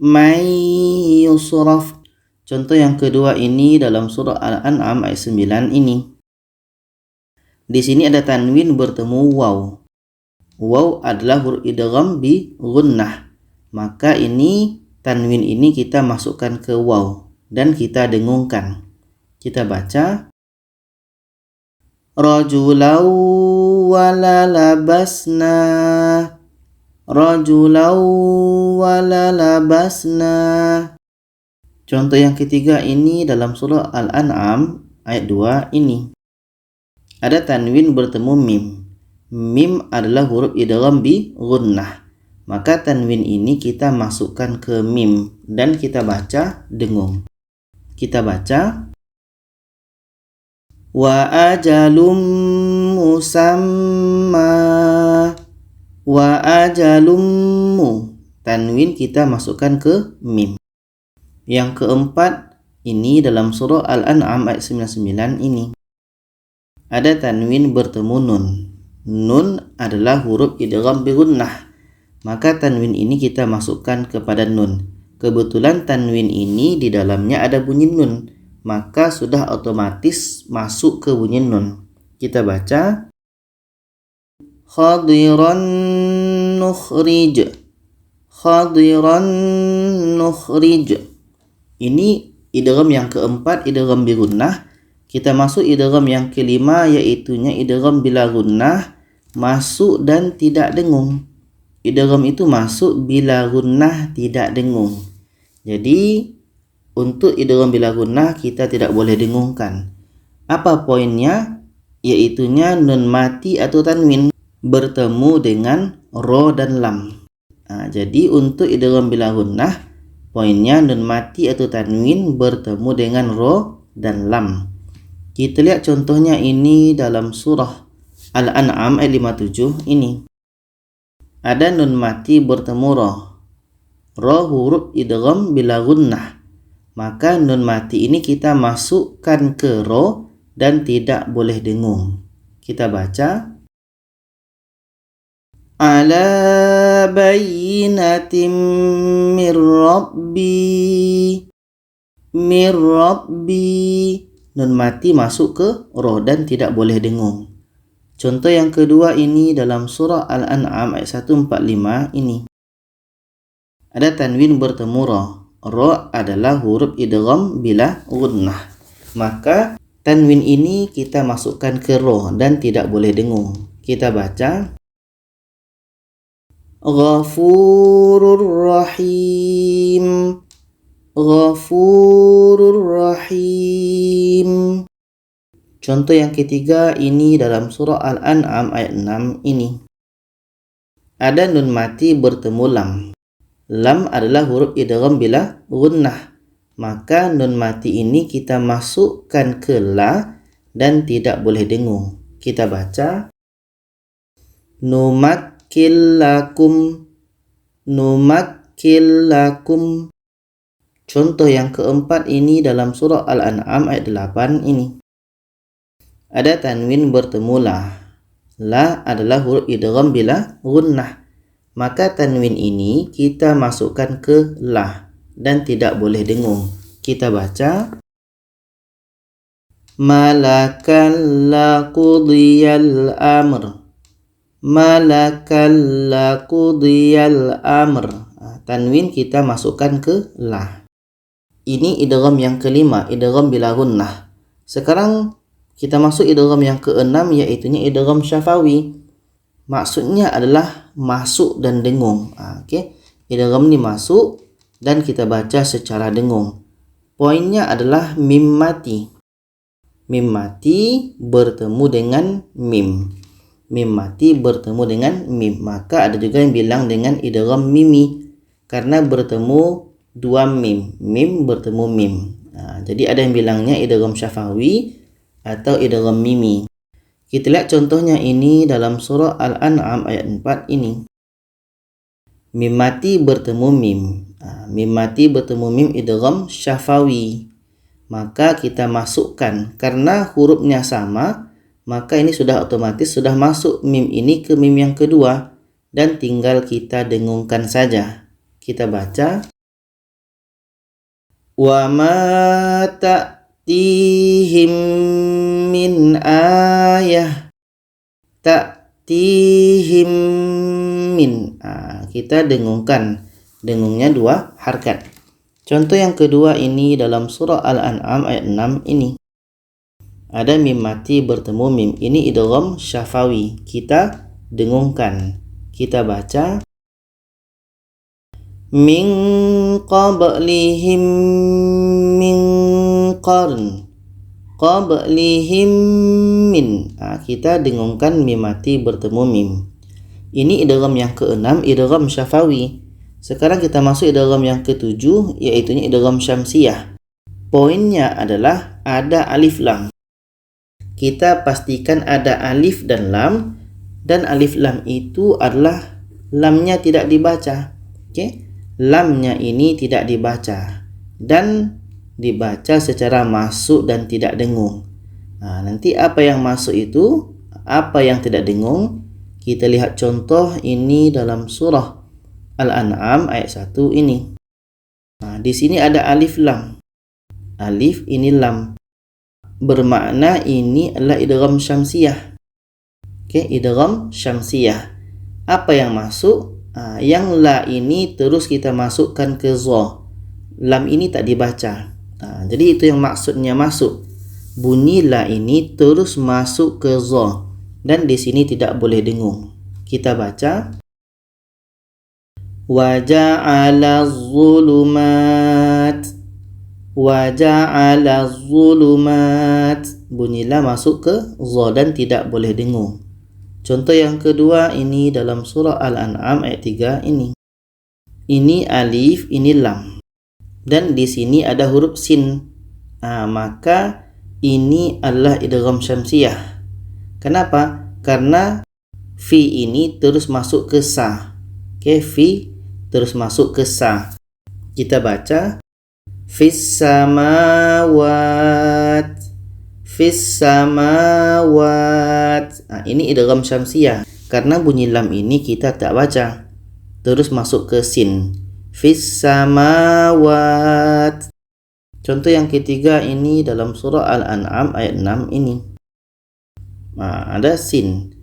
May yusraf. Contoh yang kedua ini dalam surah Al-An'am ayat 9 ini. Di sini ada tanwin bertemu waw. Waw adalah huruf idgham bi gunnah. Maka ini tanwin ini kita masukkan ke waw dan kita dengungkan. Kita baca rajulau wala labasna. Rajulau wala labasna. Contoh yang ketiga ini dalam surah Al-An'am ayat 2 ini. Ada tanwin bertemu mim. Mim adalah huruf idgham bi gunnah. Maka tanwin ini kita masukkan ke mim dan kita baca dengung. Kita baca wa ajalum musamma. Wa ajalum mu. Tanwin kita masukkan ke mim. Yang keempat ini dalam surah Al-An'am ayat 99 ini. Ada tanwin bertemu nun. Nun adalah huruf idgham bi gunnah. Maka tanwin ini kita masukkan kepada nun. Kebetulan tanwin ini di dalamnya ada bunyi nun, maka sudah otomatis masuk ke bunyi nun. Kita baca khadiran nukhrij. Khadiran nukhrij. Ini idgham yang keempat, idgham bi gunnah. Kita masuk idgham yang kelima, yaitunya idgham bila gunnah, masuk dan tidak dengung. Idgham itu masuk bila gunnah tidak dengung. Jadi untuk idgham bila gunnah kita tidak boleh dengungkan. Apa poinnya? Yaitunya nun mati atau tanwin bertemu dengan ro dan lam. Jadi untuk idgham bila gunnah, poinnya nun mati atau tanwin bertemu dengan ro dan lam. Kita lihat contohnya ini dalam surah Al-An'am ayat 57 ini. Ada nun mati bertemu ro. Ro huruf idgham bila gunnah. Maka nun mati ini kita masukkan ke ro dan tidak boleh dengung. Kita baca ala bayyinatin mir rabbi. Mir rabbi. Nun mati masuk ke ro dan tidak boleh dengung. Contoh yang kedua ini dalam surah Al-An'am ayat 145 ini. Ada tanwin bertemu ro. Ro adalah huruf idgham bila gunnah. Maka tanwin ini kita masukkan ke ro dan tidak boleh dengung. Kita baca Ghafurur Rahim. Ghafurur Rahim. Contoh yang ketiga ini dalam surah Al-An'am ayat 6 ini. Ada nun mati bertemu lam. Lam adalah huruf idgham bila gunnah. Maka nun mati ini kita masukkan ke la dan tidak boleh dengung. Kita baca numakkil lakum. Numakkil lakum. Contoh yang keempat ini dalam surah Al-An'am ayat 8 ini. Ada tanwin bertemu la. La adalah huruf idgham bila gunnah. Maka tanwin ini kita masukkan ke la dan tidak boleh dengung. Kita baca Malakal qudiyal amr. Malakal qudiyal amr. Tanwin kita masukkan ke la. Ini idgham yang kelima, idgham bila gunnah. Sekarang kita masuk idgham yang keenam, yaitu idgham syafawi. Maksudnya adalah masuk dan dengung. Okey. Idgham ni masuk dan kita baca secara dengung. Poinnya adalah mim mati. Mim mati bertemu dengan mim. Mim mati bertemu dengan mim. Maka ada juga yang bilang dengan idgham mimi, karena bertemu dua mim. Mim bertemu mim. Jadi ada yang bilangnya idgham syafawi atau idgham mimi. Kita lihat contohnya ini dalam surah Al-An'am ayat 4 ini. Mim mati bertemu mim. Mim mati bertemu mim idgham syafawi. Maka kita masukkan, karena hurufnya sama, maka ini sudah otomatis sudah masuk mim ini ke mim yang kedua, dan tinggal kita dengungkan saja. Kita baca, wa ma ta'tihim min ayah. Ta'tihim min. Kita dengungkan. Dengungnya dua harkat. Contoh yang kedua ini dalam surah Al-An'am ayat 6 ini. Ada mim mati bertemu mim. Ini idgham syafawi. Kita dengungkan. Kita baca, min qablihim min qarn. Qablihim min. Kita dengungkan mim mati bertemu mim. Ini idgham yang keenam, idgham syafawi. Sekarang kita masuk idgham yang ketujuh, yaitu idgham syamsiyah. Poinnya adalah ada alif lam. Kita pastikan ada alif dan lam, dan alif lam itu adalah lamnya tidak dibaca. Okey? Lamnya ini tidak dibaca dan dibaca secara masuk dan tidak dengung. Nanti apa yang masuk itu, apa yang tidak dengung, kita lihat contoh ini dalam surah Al-An'am ayat 1 ini. Di sini ada alif lam. Alif ini lam. Bermakna ini adalah idgham syamsiyah. Okey, idgham syamsiyah. Apa yang masuk? Yang la ini terus kita masukkan ke za. Lam ini tak dibaca. Jadi itu yang maksudnya masuk. Bunyi la ini terus masuk ke za, dan di sini tidak boleh dengung. Kita baca, wa ja'ala az-zulumat. Wa ja'ala az-zulumat. Bunyi la masuk ke za dan tidak boleh dengung. Contoh yang kedua ini dalam surah Al-An'am ayat 3 ini. Ini alif, ini lam. Dan di sini ada huruf sin. Maka ini adalah idgham syamsiyah. Kenapa? Karena fi ini terus masuk ke sa. Okey, fi terus masuk ke sa. Kita baca, fis samawat. Fis samawat. Ini idgham syamsiyah. Karena bunyi lam ini kita tak baca. Terus masuk ke sin. Fis samawat. Contoh yang ketiga ini dalam surah Al-An'am ayat 6 ini. Ada sin,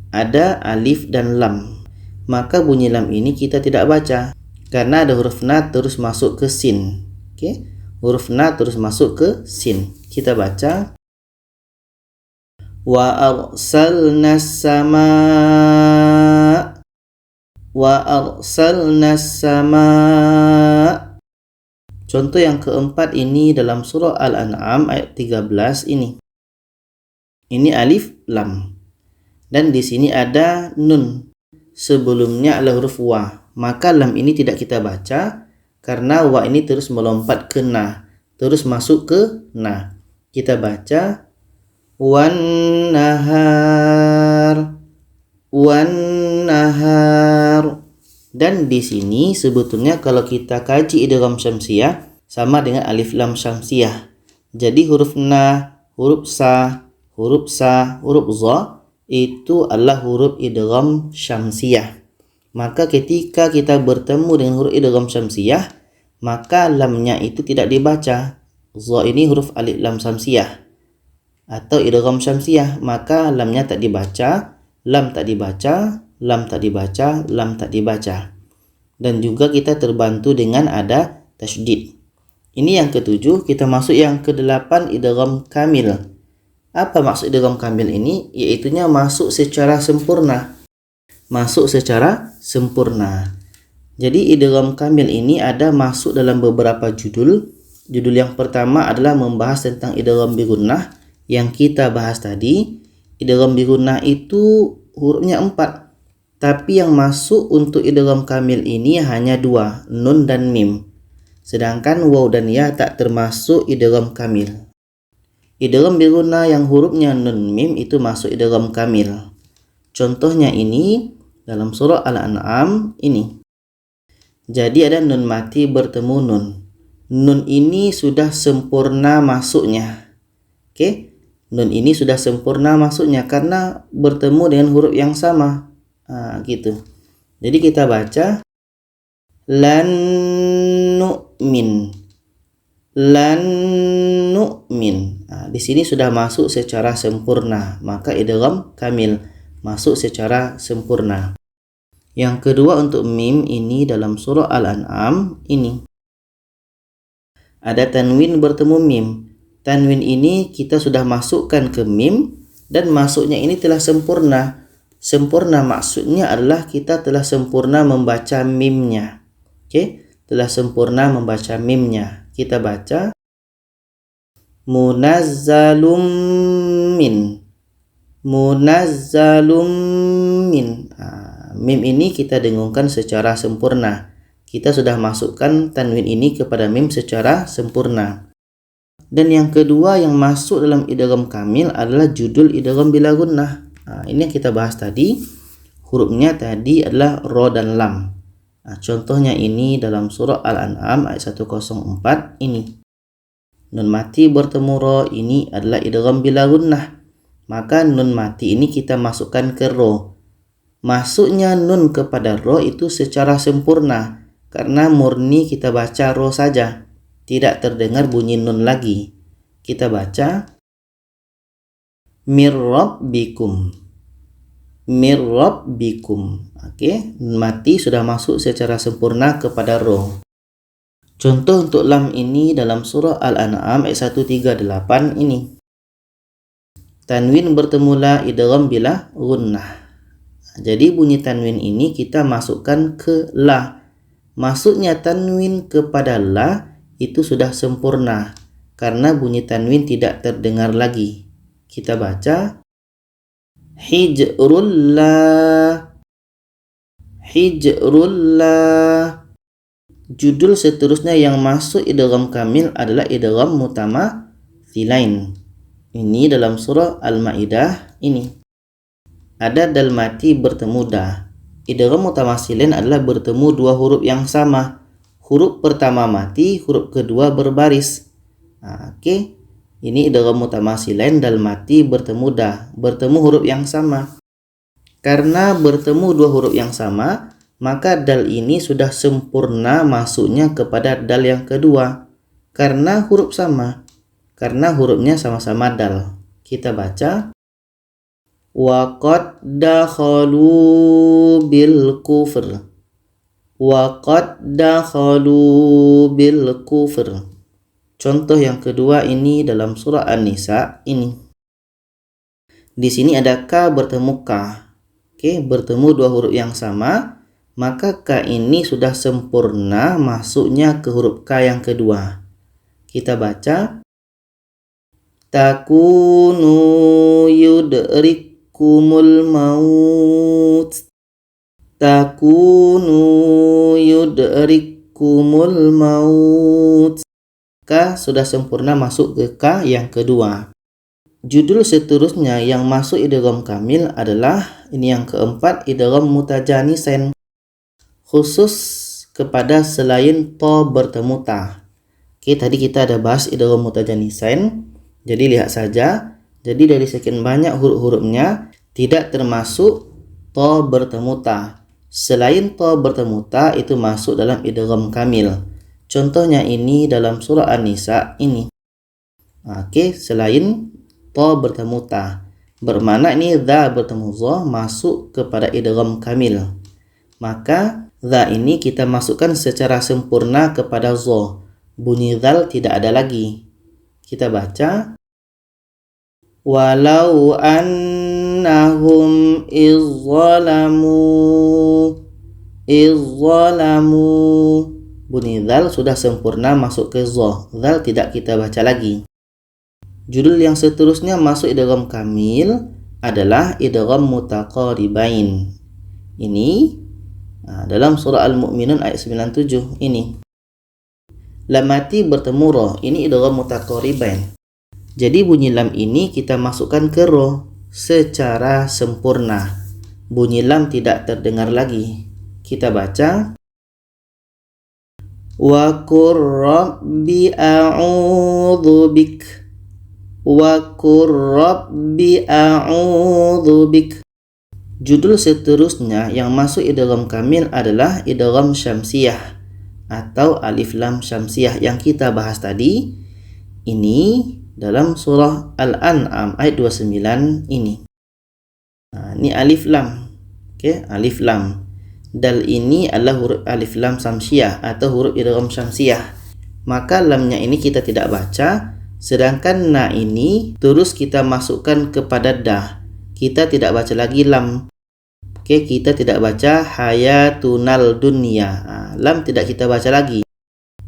ada alif dan lam. Maka bunyi lam ini kita tidak baca, karena ada huruf na terus masuk ke sin. Okey, huruf na terus masuk ke sin. Kita baca, wa arsalnas samaa. Wa arsalnas samaa. Contoh yang keempat ini dalam surah Al-An'am ayat 13 ini. Ini alif lam. Dan di sini ada nun. Sebelumnya adalah huruf wa. Maka lam ini tidak kita baca karena wa ini terus melompat ke na, terus masuk ke na. Kita baca, wan nahar. Wan nahar. Dan di sini sebetulnya kalau kita kaji idgham syamsiyah sama dengan alif lam syamsiyah. Jadi huruf na, huruf sa, huruf sa, huruf za itu adalah huruf idgham syamsiyah. Maka ketika kita bertemu dengan huruf idgham syamsiyah, maka lamnya itu tidak dibaca. Za ini huruf alif lam syamsiyah. atau idgham syamsiyah, maka lamnya tak dibaca, lam tak dibaca, lam tak dibaca, lam tak dibaca. Dan juga kita terbantu dengan ada tasydid. Ini yang ketujuh. Kita masuk yang kedelapan, idgham kamil. Apa maksud idgham kamil ini? Yaitunya masuk secara sempurna. Masuk secara sempurna. Jadi idgham kamil ini ada masuk dalam beberapa judul. Judul yang pertama adalah membahas tentang idgham bi gunnah yang kita bahas tadi. Idgham bi gunnah itu hurufnya 4, tapi yang masuk untuk idgham kamil ini hanya 2, nun dan mim. Sedangkan waw dan ya tak termasuk idgham kamil. Idgham bi gunnah yang hurufnya nun mim itu masuk idgham kamil. Contohnya ini dalam surah Al-An'am ini. Jadi ada nun mati bertemu nun. Nun ini sudah sempurna masuknya. Oke? Nun ini sudah sempurna masuknya karena bertemu dengan huruf yang sama. Gitu. Jadi kita baca lan nu'min. Lan nu'min. Di sini sudah masuk secara sempurna, maka idgham kamil masuk secara sempurna. Yang kedua untuk mim ini dalam surah Al-An'am ini. Ada tanwin bertemu mim. Tanwin ini kita sudah masukkan ke mim dan masuknya ini telah sempurna. Sempurna maksudnya adalah kita telah sempurna membaca mimnya. Oke, telah sempurna membaca mimnya. Kita baca munazzalum min. Munazzalum min. Mim ini kita dengungkan secara sempurna. Kita sudah masukkan tanwin ini kepada mim secara sempurna. Dan yang kedua yang masuk dalam idgham kamil adalah judul idgham bila gunnah. Ini yang kita bahas tadi. Hurufnya tadi adalah ro dan lam. Contohnya ini dalam surah Al-An'am ayat 104 ini. Nun mati bertemu ro ini adalah idgham bila gunnah. Maka nun mati ini kita masukkan ke ro. Masuknya nun kepada ro itu secara sempurna karena murni kita baca ro saja, tidak terdengar bunyi nun lagi. Kita baca mir rabbikum. Mir rabbikum. Oke, nun mati sudah masuk secara sempurna kepada ro. Contoh untuk lam ini dalam surah Al-An'am ayat 138 ini. Tanwin bertemu la idgham bila gunnah. Jadi bunyi tanwin ini kita masukkan ke la. Masuknya tanwin kepada la itu sudah sempurna karena bunyi tanwin tidak terdengar lagi. Kita baca hijrullah. Hijrullah. Judul seterusnya yang masuk idgham kamil adalah idgham mutamathilain. Ini dalam surah Al-Maidah ini. Ada dal mati bertemu da. Idgham mutamatsilin adalah bertemu dua huruf yang sama. Huruf pertama mati, huruf kedua berbaris. Oke. Ini idgham mutamatsilin dal mati bertemu da. Bertemu huruf yang sama. Karena bertemu dua huruf yang sama, maka dal ini sudah sempurna masuknya kepada dal yang kedua. Karena huruf sama. Karena hurufnya sama-sama dal. Kita baca wa qad dakhalu bil kufr. Wa qad dakhalu bil kufr. Contoh yang kedua ini dalam surah An-Nisa ini. Di sini ada ka bertemu ka. Oke, bertemu dua huruf yang sama, maka ka ini sudah sempurna masuknya ke huruf ka yang kedua. Kita baca takunu yudrik kumul maut. Takunu yudrikumul maut. Ka sudah sempurna masuk ke ka yang kedua. Judul seterusnya yang masuk idgham kamil adalah ini yang keempat, idgham mutajanisain. Khusus kepada selain to bertemu ta. Oke, tadi kita ada bahas idgham mutajanisain. Jadi lihat saja. Jadi dari sekian banyak huruf-hurufnya tidak termasuk to bertemu ta. Selain to bertemu ta itu masuk dalam idgham kamil. Contohnya ini dalam surah An-Nisa ini. Oke, selain ta bertemu ta. Bermakna ini dha bertemu dha masuk kepada idgham kamil. Maka dha ini kita masukkan secara sempurna kepada dha. Bunyi dzal tidak ada lagi. Kita baca walau annahum izzalamu. Bunyi dzal sudah sempurna masuk ke dha. Dzal tidak kita baca lagi. Judul yang seterusnya masuk idgham kamil adalah idgham mutaqaribain. Ini dalam surah Al-Mu'minun ayat 97 ini. Lam mati bertemu ra, ini idgham mutaqaribain. Jadi bunyi lam ini kita masukkan ke ra secara sempurna. Bunyi lam tidak terdengar lagi. Kita baca wa qur rabbi a'udzu bik. Wa qur rabbi a'udzu bik. Judul seterusnya yang masuk idgham kamil adalah idgham syamsiyah atau alif lam syamsiyah yang kita bahas tadi. Ini dalam surah Al-An'am ayat 29 ini. Ini alif lam. Oke, alif lam. Dal ini adalah huruf alif lam syamsiyah atau huruf idgham syamsiyah. Maka lamnya ini kita tidak baca, sedangkan na ini terus kita masukkan kepada dah. Kita tidak baca lagi lam. Oke, kita tidak baca hayatunal dunya. Lam tidak kita baca lagi.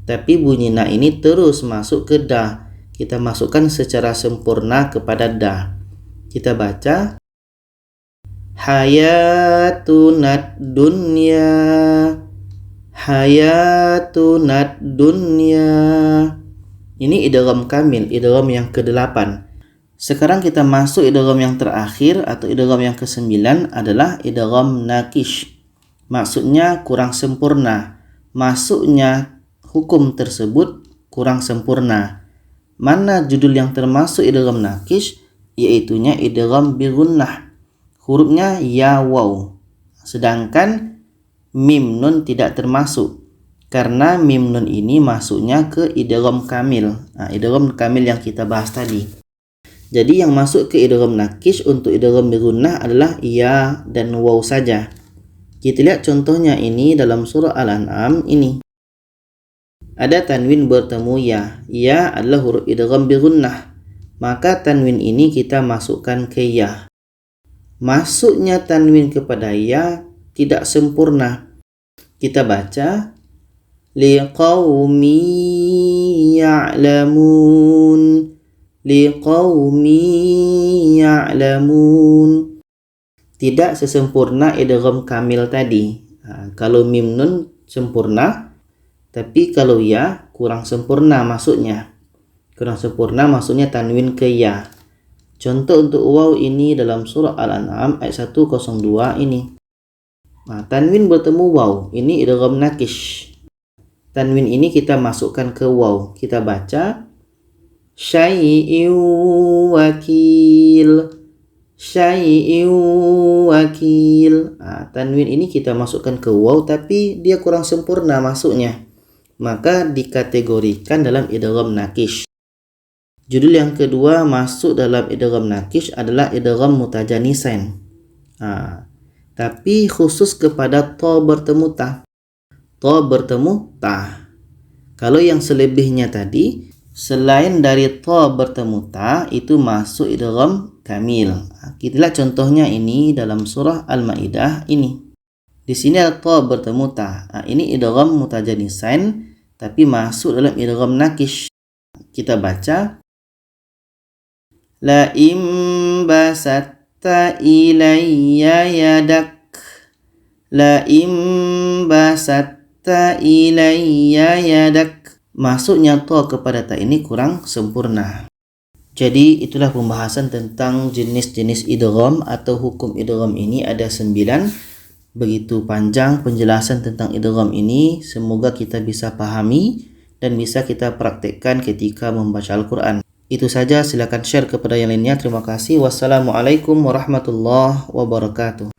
Tapi bunyi na ini terus masuk ke dah. Kita masukkan secara sempurna kepada dah. Kita baca hayatunad dunya. Hayatunad dunya. Ini idgham kamil, idgham yang ke-8. Sekarang kita masuk idgham yang terakhir atau idgham yang ke-9 adalah idgham naqish. Maksudnya kurang sempurna. Masuknya hukum tersebut kurang sempurna. Mana judul yang termasuk idgham naqish? Yaitunya idgham bi gunnah. Hurufnya ya waw. Sedangkan mim nun tidak termasuk. Karena mim nun ini masuknya ke idgham kamil. Idgham kamil yang kita bahas tadi. Jadi yang masuk ke idgham naqish untuk idgham bi gunnah adalah ya dan waw saja. Kita lihat contohnya ini dalam surah Al-An'am ini. Ada tanwin bertemu ya. Ya adalah huruf idgham bi gunnah. Maka tanwin ini kita masukkan ke ya. Masuknya tanwin kepada ya tidak sempurna. Kita baca liqaumi ya'lamun. Liqaumi ya'lamun. Tidak sesempurna idgham kamil tadi. Kalau mim nun sempurna, tapi kalau ya kurang sempurna masuknya. Kurang sempurna masuknya tanwin ke ya. Contoh untuk waw ini dalam surah Al-An'am ayat 102 ini. Tanwin bertemu waw, ini idgham naqish. Tanwin ini kita masukkan ke waw. Kita baca syai'in wakil. Syai'in wakil. Tanwin ini kita masukkan ke waw tapi dia kurang sempurna masuknya. Maka dikategorikan dalam idgham naqish. Judul yang kedua masuk dalam idgham naqish adalah idgham mutajanisain. Tapi khusus kepada ta bertemu ta. Ta bertemu ta. Kalau yang selebihnya tadi, selain dari ta bertemu ta, itu masuk idgham kamil. Kita lihat contohnya ini dalam surah Al-Maidah ini. Di sini ada ta bertemu ta. Ini idgham mutajanisain tapi masuk dalam idgham naqish. Kita baca la im basatta ilayya yadak. La im basatta ilayya yadak. Masuknya ta kepada ta ini kurang sempurna. Jadi itulah pembahasan tentang jenis-jenis idgham atau hukum idgham ini ada 9. Begitu panjang penjelasan tentang idgham ini, semoga kita bisa pahami dan bisa kita praktekkan ketika membaca Al-Quran. Itu saja, silakan share kepada yang lainnya. Terima kasih. Wassalamualaikum warahmatullahi wabarakatuh.